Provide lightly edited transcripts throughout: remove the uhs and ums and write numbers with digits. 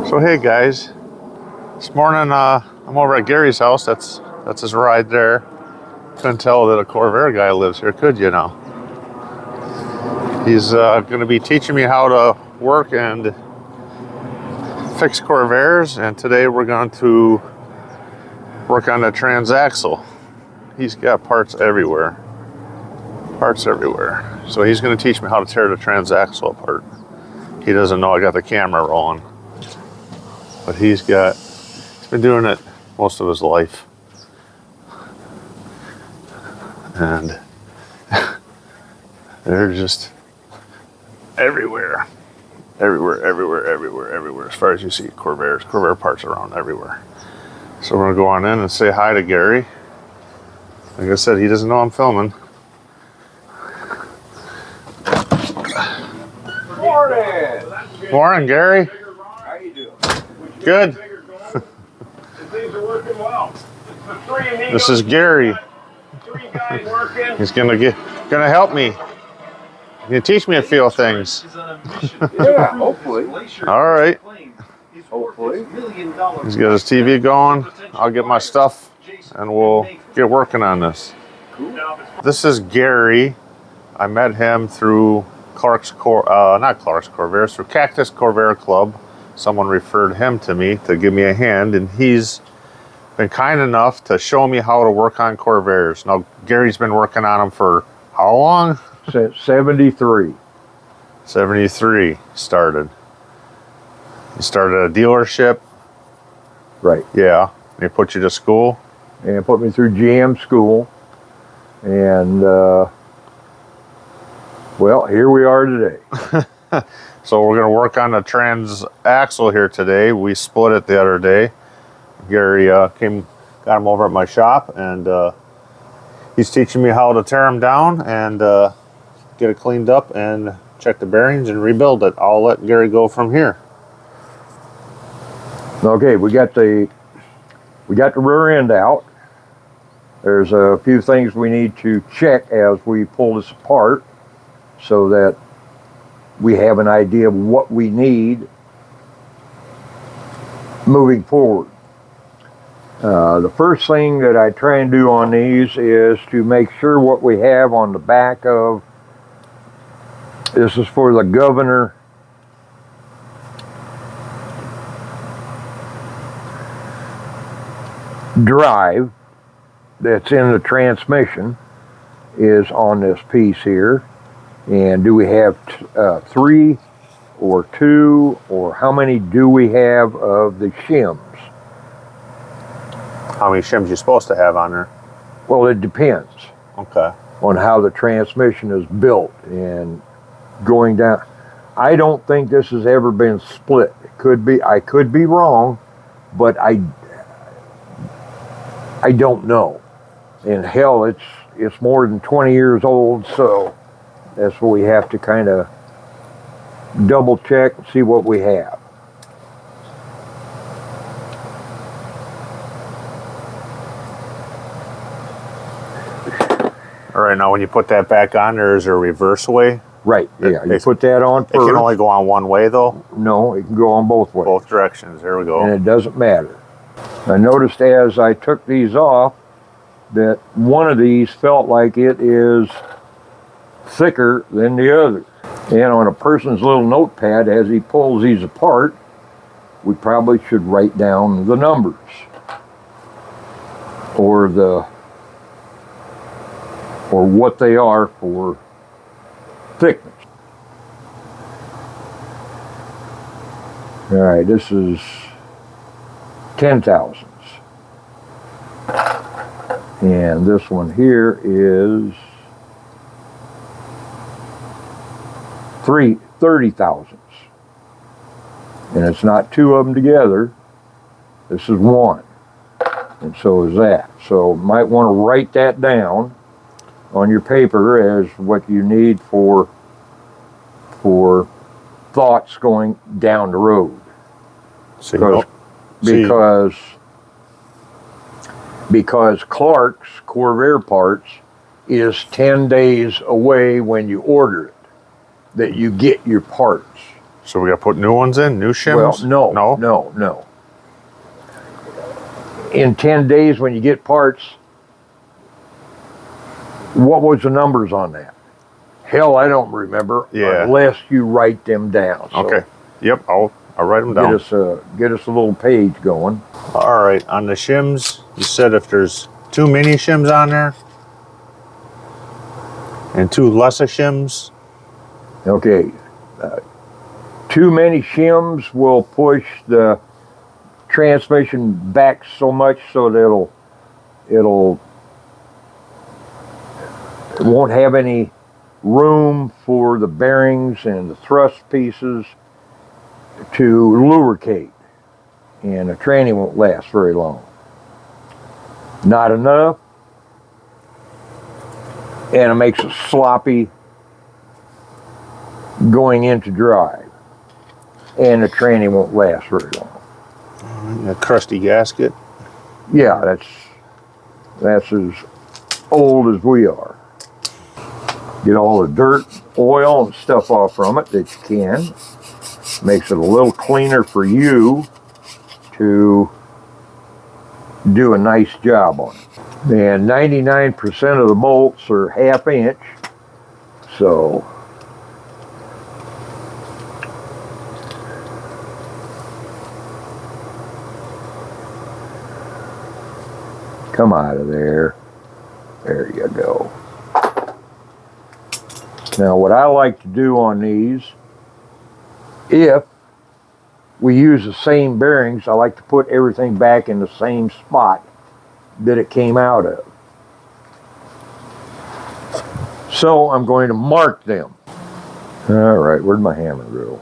So hey guys, this morning I'm over at Gary's house. That's his ride there. Couldn't tell that a Corvair guy lives here, could you now? He's going to be teaching me how to work and fix Corvairs, and today we're going to work on the transaxle. He's got parts everywhere. So he's going to teach me how to tear the transaxle apart. He doesn't know I got the camera rolling. But he's been doing it most of his life. And they're just everywhere. As far as you see, Corvair parts around everywhere. So we're gonna go on in and say hi to Gary. Like I said, he doesn't know I'm filming. Morning, Gary. How you doing? Good. Things are working well. This is Gary. Three guys working. He's gonna help me. He's gonna teach me a few things. Yeah, hopefully. All right. Hopefully. He's got his TV going. I'll get my stuff, and we'll get working on this. Cool. This is Gary. I met him through through Cactus Corvair Club. Someone referred him to me to give me a hand, and he's been kind enough to show me how to work on Corvairs. Now, Gary's been working on them for how long? Since 73. 73 started. He started a dealership. Right. Yeah. And he put you to school. And put me through GM school. And, well, here we are today. So we're going to work on the transaxle here today. We split it the other day. Gary got him over at my shop, and he's teaching me how to tear them down and get it cleaned up and check the bearings and rebuild it. I'll let Gary go from here. Okay, we got the rear end out. There's a few things we need to check as we pull this apart so that we have an idea of what we need moving forward. The first thing that I try and do on these is to make sure what we have on the back of, this is for the governor drive that's in the transmission, is on this piece here. And do we have 3 or 2, or how many do we have of the shims? How many shims you supposed to have on there? Well, it depends. Okay. On how the transmission is built and going down. I don't think this has ever been split. It could be. I could be wrong, but I don't know. And hell, it's more than 20 years old, so that's what we have to kind of double check and see what we have. All right, now when you put that back on, there's a reverse way. Right, yeah, you put that on first. It can only go on one way, though? No, it can go on both ways. Both directions, there we go. And it doesn't matter. I noticed as I took these off that one of these felt like it is thicker than the other. And on a person's little notepad, as he pulls these apart, we probably should write down the numbers or what they are for thickness. All right, this is 10 thousandths. And this one here is 30 thousandths. And it's not 2 of them together. This is 1. And so is that. So you might want to write that down on your paper as what you need for thoughts going down the road. Because Clark's Corvair parts is 10 days away when you order it, that you get your parts. So we got to put new ones in, new shims? Well, no. In 10 days when you get parts, what was the numbers on that? Hell, I don't remember. Yeah. Unless you write them down. So Okay. Yep, I'll write them down. Get us a little page going. All right, on the shims, you said if there's 2 mini shims on there and 2 lesser shims. Okay. Too many shims will push the transmission back so much so that it won't have any room for the bearings and the thrust pieces to lubricate, and the tranny won't last very long. Not enough, and it makes it sloppy going into drive, and the tranny won't last very long. A crusty gasket. Yeah, that's as old as we are. Get all the dirt, oil, and stuff off from it that you can. Makes it a little cleaner for you to do a nice job on it. And 99% of the bolts are 1/2 inch, so come out of there. There you go. Now what I like to do on these, if we use the same bearings, I like to put everything back in the same spot that it came out of. So I'm going to mark them. All right, where'd my hammer go?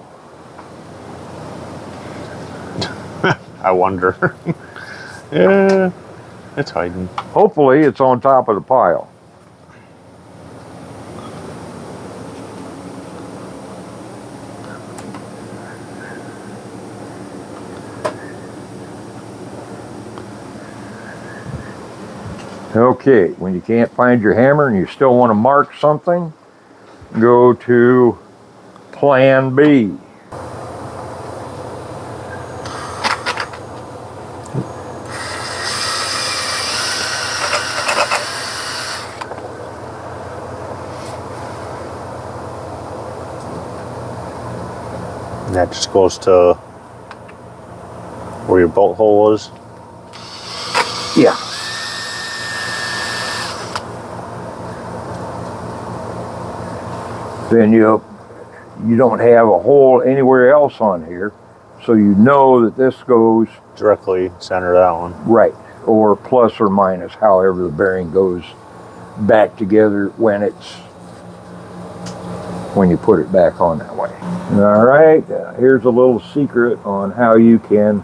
I wonder. Yeah, it's hiding. Hopefully it's on top of the pile. Okay, when you can't find your hammer and you still want to mark something, go to Plan B. And that just goes to where your bolt hole is. Yeah. Then you don't have a hole anywhere else on here, so you know that this goes Directly center that one. right, or plus or minus, however the bearing goes back together when you put it back on that way. All right, here's a little secret on how you can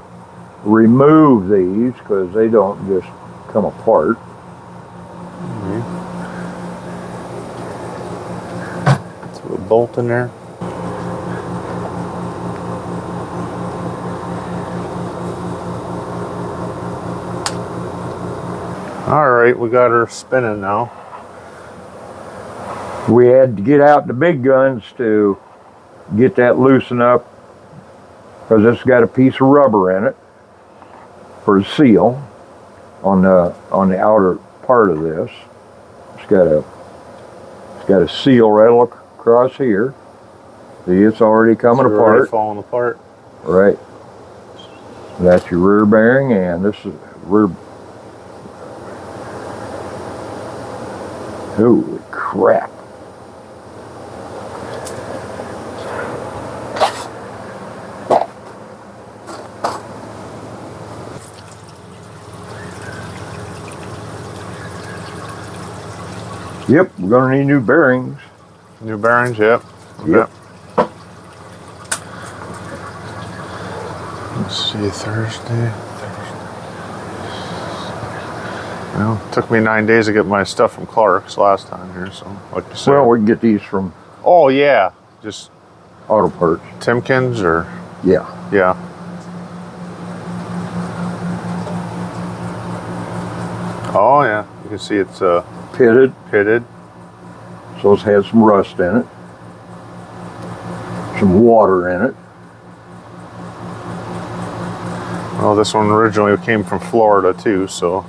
remove these, because they don't just come apart. Throw a bolt in there. All right, we got her spinning now. We had to get out the big guns to get that loosened up, because it's got a piece of rubber in it for a seal on the outer part of this. It's got a seal right across here. See, it's already coming It's apart. already falling apart. Right. That's your rear bearing, and this is rear. Holy crap. Yep, we're gonna need new bearings. New bearings, yep. Yep. Let's see, Thursday. Well, it took me 9 days to get my stuff from Clark's last time here, so like you said. Well, we can get these from Oh yeah, just Auto Parts. Timkins or Yeah. yeah. Oh yeah, you can see it's Pitted, pitted. so it's had some rust in it. Some water in it. Well, this one originally came from Florida too, so.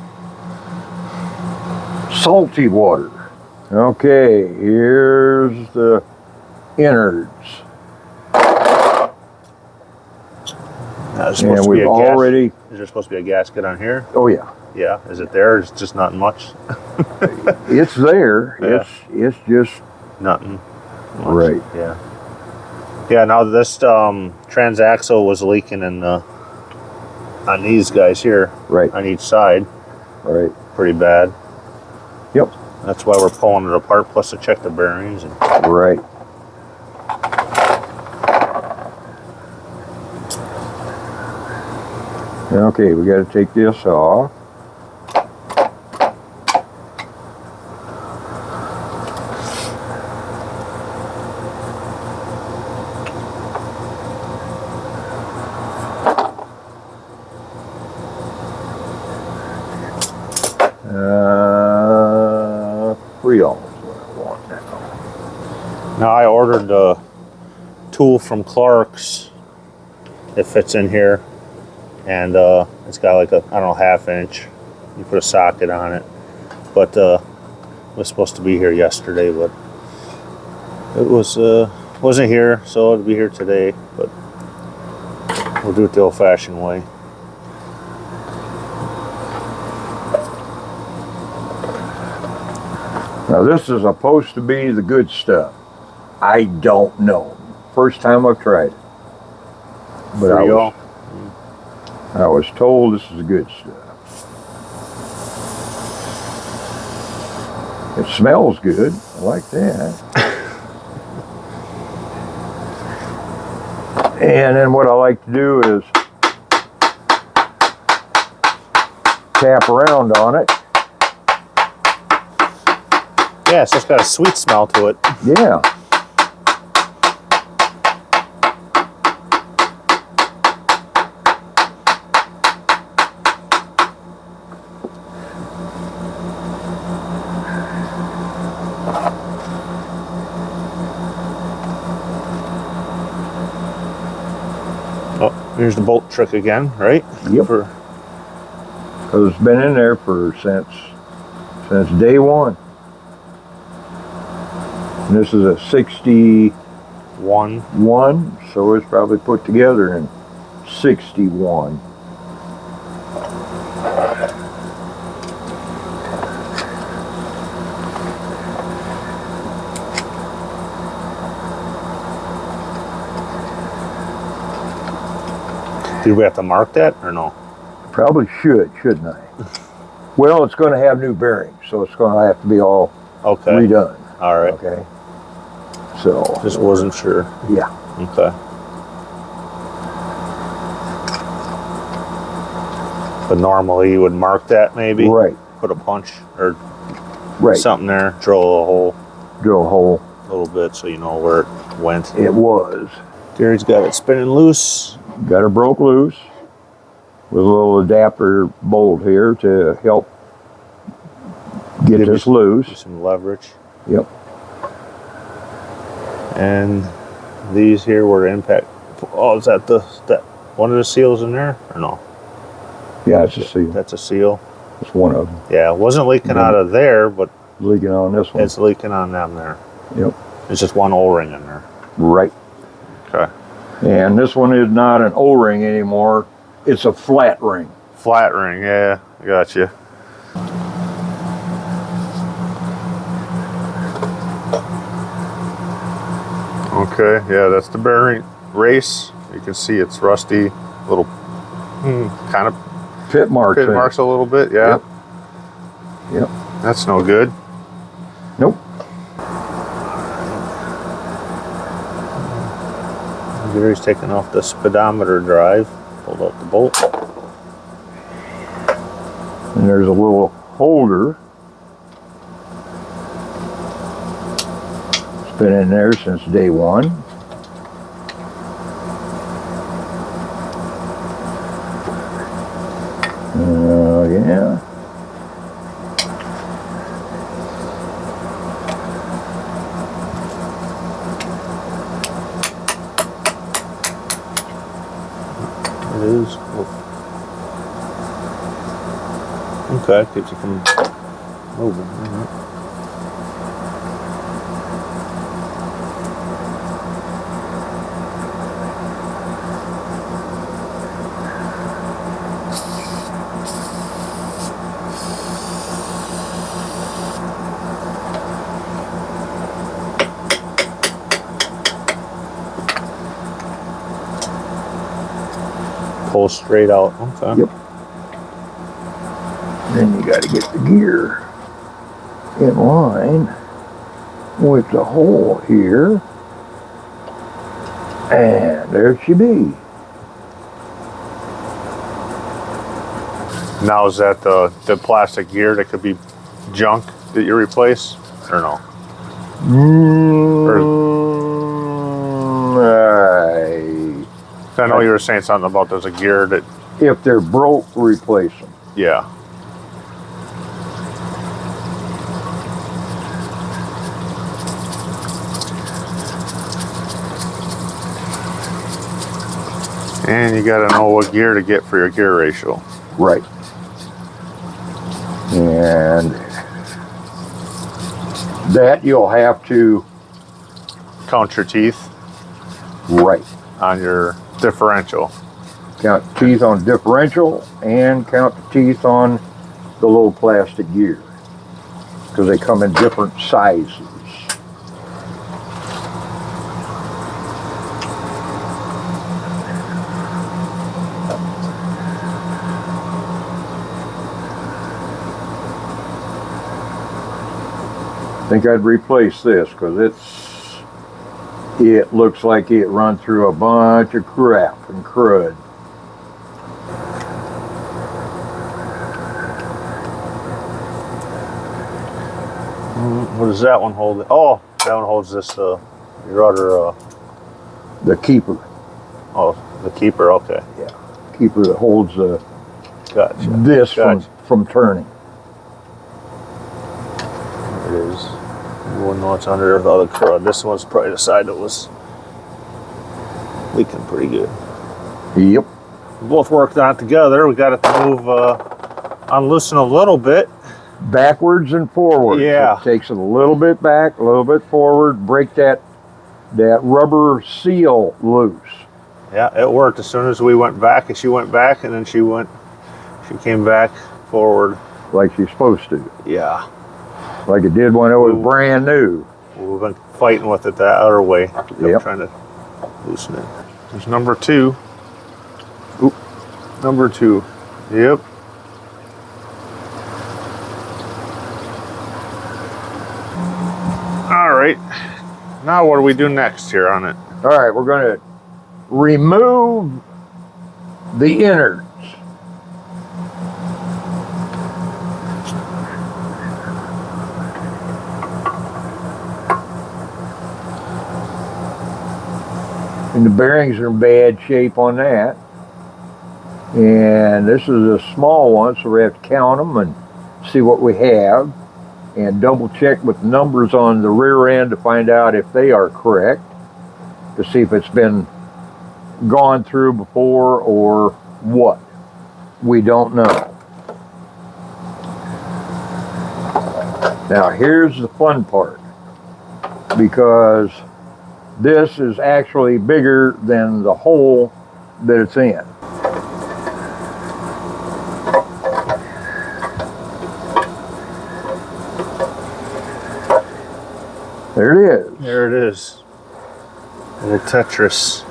Salty water. Okay, here's the innards. There's supposed And to be we've a already... Is there supposed to be a gasket on here? Oh yeah. Yeah. Is it there? It's just not much. It's there. Yeah. It's just... Nothing. Much. Right. Yeah. Yeah, now this transaxle was leaking in on these guys here. Right. On each side. Right. Pretty bad. Yep. That's why we're pulling it apart, plus to check the bearings. And Right. Okay, we got to take this off. $3 is what I want now. now I ordered a tool from Clark's. It fits in here, and it's got like a, I don't know, 1/2 inch. You put a socket on it, but it was supposed to be here yesterday, but it wasn't here, so it'll be here today. But we'll do it the old-fashioned way. Now this is supposed to be the good stuff. I don't know. First time I've tried it. But I was told this is the good stuff. It smells good. I like that. And then what I like to do is tap around on it. Yeah, so it's got a sweet smell to it. Yeah. Oh, here's the bolt trick again, right? Yep. Because it's been in there since day one. And this is a 61, so it's probably put together in 61. Did we have to mark that or no? Probably shouldn't I? Well, it's going to have new bearings, so it's going to have to be all redone. All right. Okay. So. Just wasn't sure. Yeah. Okay. But normally you would mark that maybe? Right. Put a punch or right. something there, drill a hole. Drill a hole. A little bit so you know where it went. It was. Gary's got it spinning loose. Got her broke loose with a little adapter bolt here to help get this loose. Some leverage. Yep. And these here were impact. Oh, is that that one of the seals in there or no? Yeah, it's a seal. That's a seal. It's one of them. Yeah, it wasn't leaking out of there, but leaking on this one. It's leaking on them there. Yep. It's just one O-ring in there. Right. Okay. And this one is not an O-ring anymore. It's a flat ring. Flat ring, yeah. I got you. Okay, yeah, that's the bearing race. You can see it's rusty, little kind of pit marks a little bit, yeah. Yep. That's no good. Nope. Gary's taking off the speedometer drive. Pulled out the bolt. And there's a little holder. It's been in there since day one. Yeah. It is. Okay, keeps it from moving. Pull straight out. Okay. Yep. Then you got to get the gear in line with the hole here. And there she be. Now is that the plastic gear that could be junk that you replace, or no? I know you were saying something about there's a gear that. If they're broke, replace them. Yeah. And you got to know what gear to get for your gear ratio. Right. And that you'll have to Count your teeth. Right. On your differential. Count the teeth on differential and count the teeth on the little plastic gear, because they come in different sizes. I think I'd replace this because it looks like it run through a bunch of crap and crud. What does that one hold? Oh, that one holds this, your other, The keeper. oh, the keeper, okay. Yeah. Keeper that holds Gotcha. this Gotcha. from turning. There it is. You wouldn't know it's under the other crud. This one's probably the side that was leaking pretty good. Yep. We both worked on it together. We got it to move, unloosen a little bit. Backwards and forwards. Yeah. It takes it a little bit back, a little bit forward, break that rubber seal loose. Yeah, it worked. As soon as we went back, and she went back, and then she came back forward. Like she's supposed to. Yeah. Like it did when it was brand new. We've been fighting with it that other way. Yep. Trying to loosen it. There's number 2. Oop. Number 2. Yep. All right. Now what do we do next here on it? All right, we're going to remove the innards. And the bearings are in bad shape on that. And this is a small one, so we have to count them and see what we have. And double check with numbers on the rear end to find out if they are correct, to see if it's been gone through before or what. We don't know. Now here's the fun part, because this is actually bigger than the hole that it's in. There it is. There it is. A little Tetris.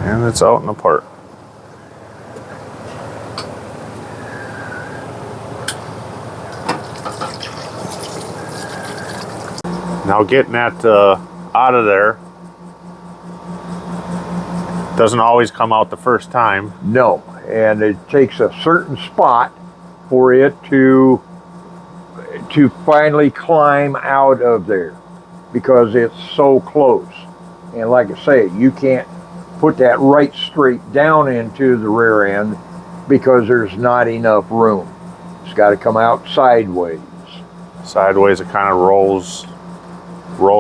And it's out and apart. Now getting that out of there doesn't always come out the first time. No, and it takes a certain spot for it to finally climb out of there, because it's so close. And like I say, you can't put that right straight down into the rear end because there's not enough room. It's got to come out sideways. Sideways, it kind of rolls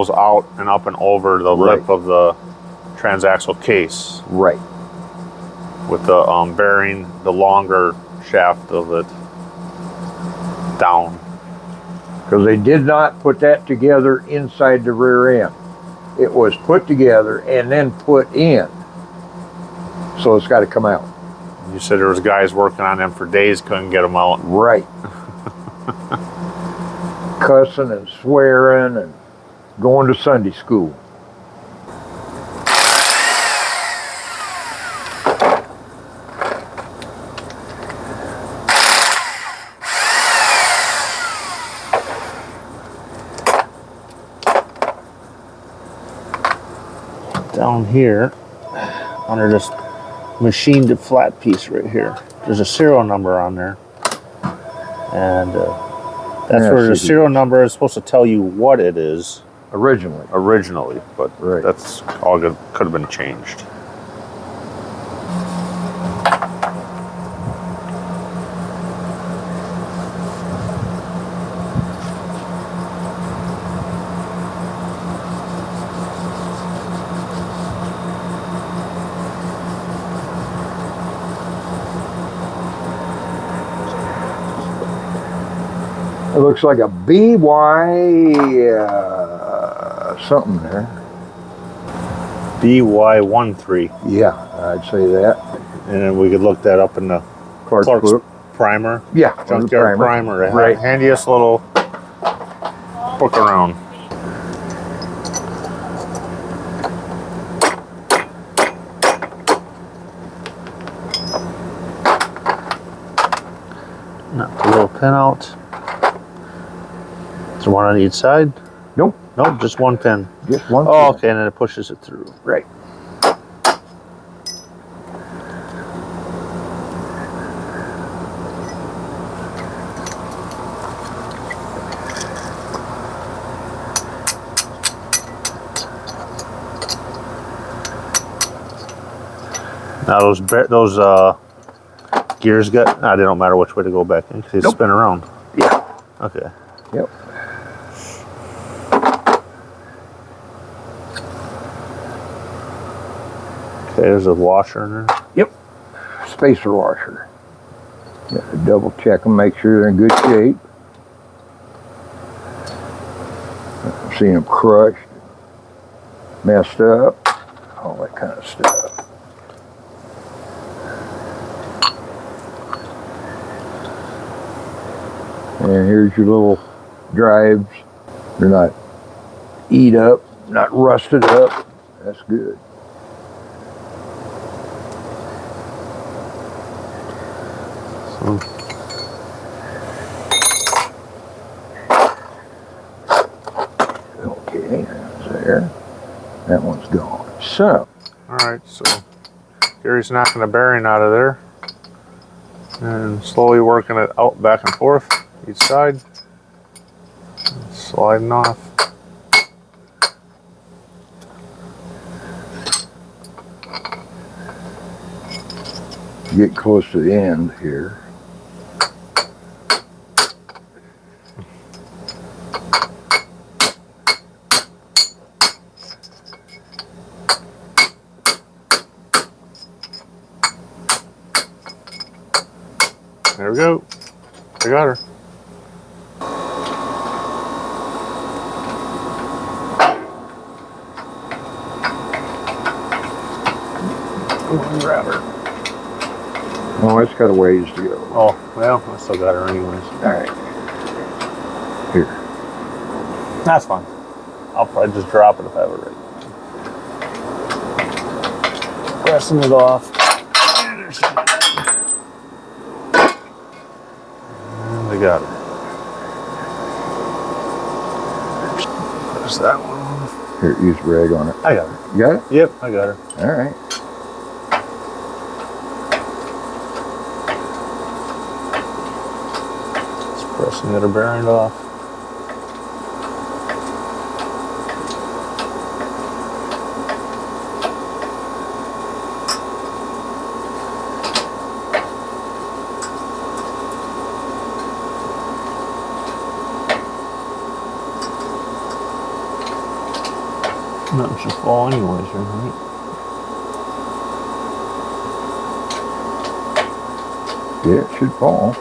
out and up and over the lip of the transaxle case. Right. with the bearing the longer shaft of it down. Because they did not put that together inside the rear end. It was put together and then put in. So it's got to come out. You said there was guys working on them for days, couldn't get them out. Right. Cussing and swearing and going to Sunday school. Down here, under this machined flat piece right here, there's a serial number on there. And that's where the serial number is supposed to tell you what it is. Originally, but right. That's all good, could have been changed. It looks like a BY something there. BY13. Yeah, I'd say that. And then we could look that up in the Clark's book. primer. Yeah, Junkyard primer. Right. Handiest little book around. Knock the little pin out. Is there one on each side? Nope. Nope, just one pin. Just one Oh, pin. okay, and then it pushes it through. Right. Now those gears got, they don't matter which way to go back in because they spin around. Yeah. Okay. Yep. Okay, there's a washer in there. Yep. Spacer washer. Got to double check them, make sure they're in good shape. I've seen them crushed, messed up, all that kind of stuff. And here's your little drives. They're not eat up, not rusted up. That's good. Okay, that's there. That one's gone. So. All right, so Gary's knocking the bearing out of there and slowly working it out back and forth each side, sliding off. Get close to the end here. There we go. I got her. Come on, grab her. Oh, it's got a ways to go. Oh, well, I still got her anyways. All right. Here. That's fine. I'll probably just drop it if I have it right. Pressing it off. And I got her. Press that one off. Here, use rag on it. I got her. You got it? Yep, I got her. All right. Pressing the other bearing off. Nothing should fall anyways, right? Yeah, it should fall.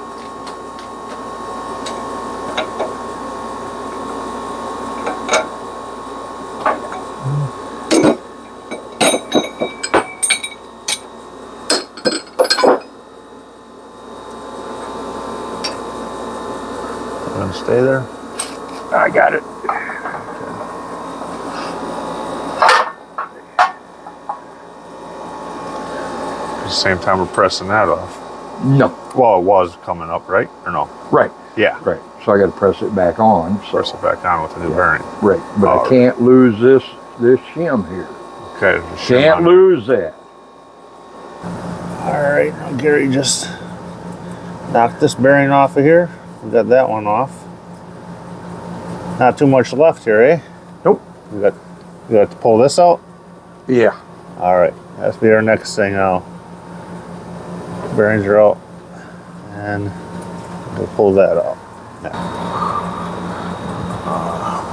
Gonna stay there. I got it. At the same time, we're pressing that off. No. Well, it was coming up, right? Or no? Right. Yeah. Right. So I got to press it back on. So. Press it back on with the new bearing. Right. But I can't lose this shim here. Okay. Can't lose that. All right. Now Gary just knocked this bearing off of here. We got that one off. Not too much left here, eh? Nope. We got to pull this out. Yeah. All right. That's be our next thing now. Bearings are out, and we'll pull that out. Yeah.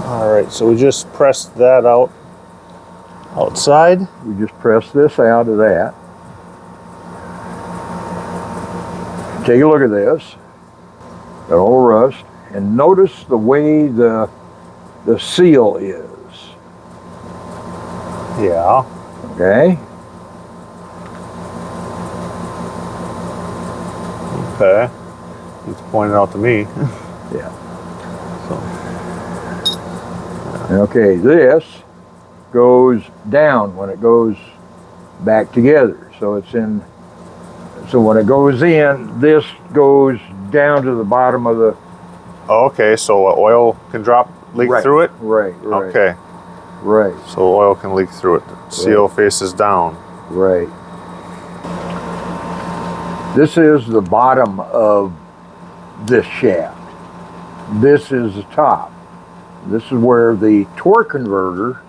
All right. So we just pressed that out outside. We just press this out of that. Take a look at this. The whole rust, and notice the way the seal is. Yeah. Okay. Okay. It's pointed out to me. Yeah. Okay, this goes down when it goes back together. So it's in. So when it goes in, this goes down to the bottom of the. Okay, so oil can leak through it? Right. Okay. Right. So oil can leak through it. The seal faces down. Right. This is the bottom of this shaft. This is the top. This is where the torque converter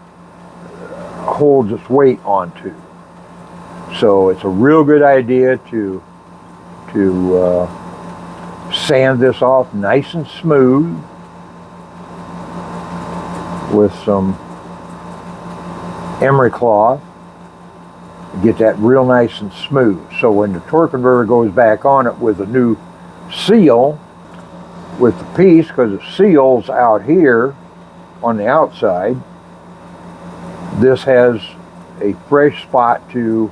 holds its weight onto. So it's a real good idea to sand this off nice and smooth with some emery cloth. Get that real nice and smooth. So when the torque converter goes back on it with a new seal, with the piece, because the seal's out here on the outside, this has a fresh spot to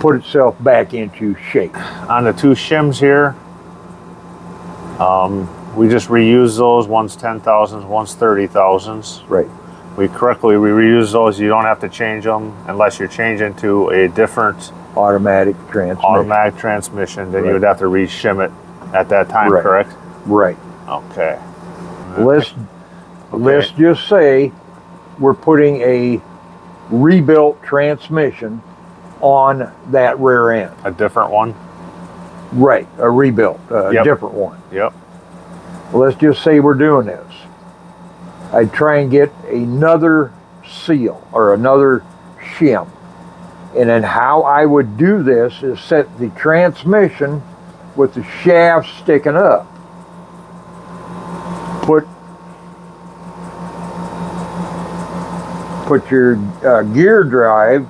put itself back into shape. On the two shims here, we just reuse those. One's 10,000s, one's 30,000s. Right. We reuse those. You don't have to change them unless you're changing to a different automatic transmission. Then you would have to re-shim it at that time, correct? Right. Okay. Let's just say we're putting a rebuilt transmission on that rear end. A different one? Right, a rebuilt, different one. Yep. Let's just say we're doing this. I'd try and get another seal or another shim. And then how I would do this is set the transmission with the shaft sticking up. Put your gear drive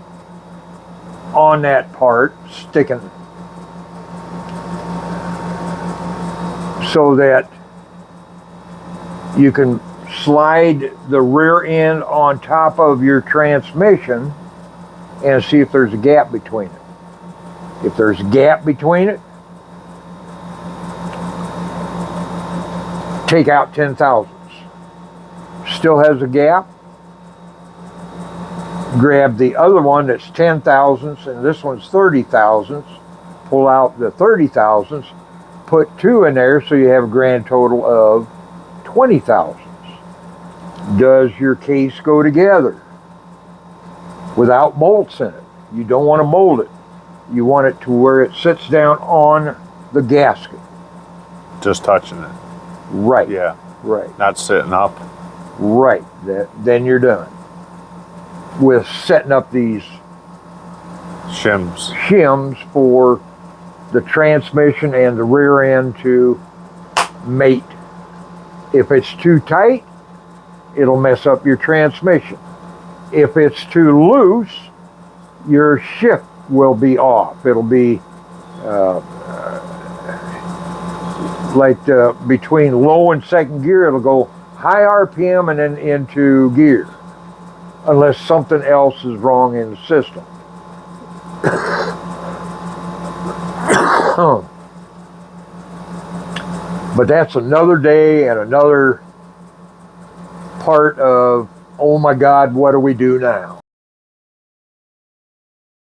on that part, sticking, so that you can slide the rear end on top of your transmission and see if there's a gap between it. If there's a gap between it, take out 10,000s. Still has a gap, grab the other one that's 10,000s and this one's 30,000s, pull out the 30,000s, put two in there so you have a grand total of 20,000s. Does your case go together without bolts in it? You don't want to mold it. You want it to where it sits down on the gasket. Just touching it. Right. Yeah. Right. Not sitting up. Right. Then you're done with setting up these shims for the transmission and the rear end to mate. If it's too tight, it'll mess up your transmission. If it's too loose, your shift will be off. It'll be between low and second gear, it'll go high RPM and then into gear, unless something else is wrong in the system. But that's another day and another part of, oh my God, what do we do now?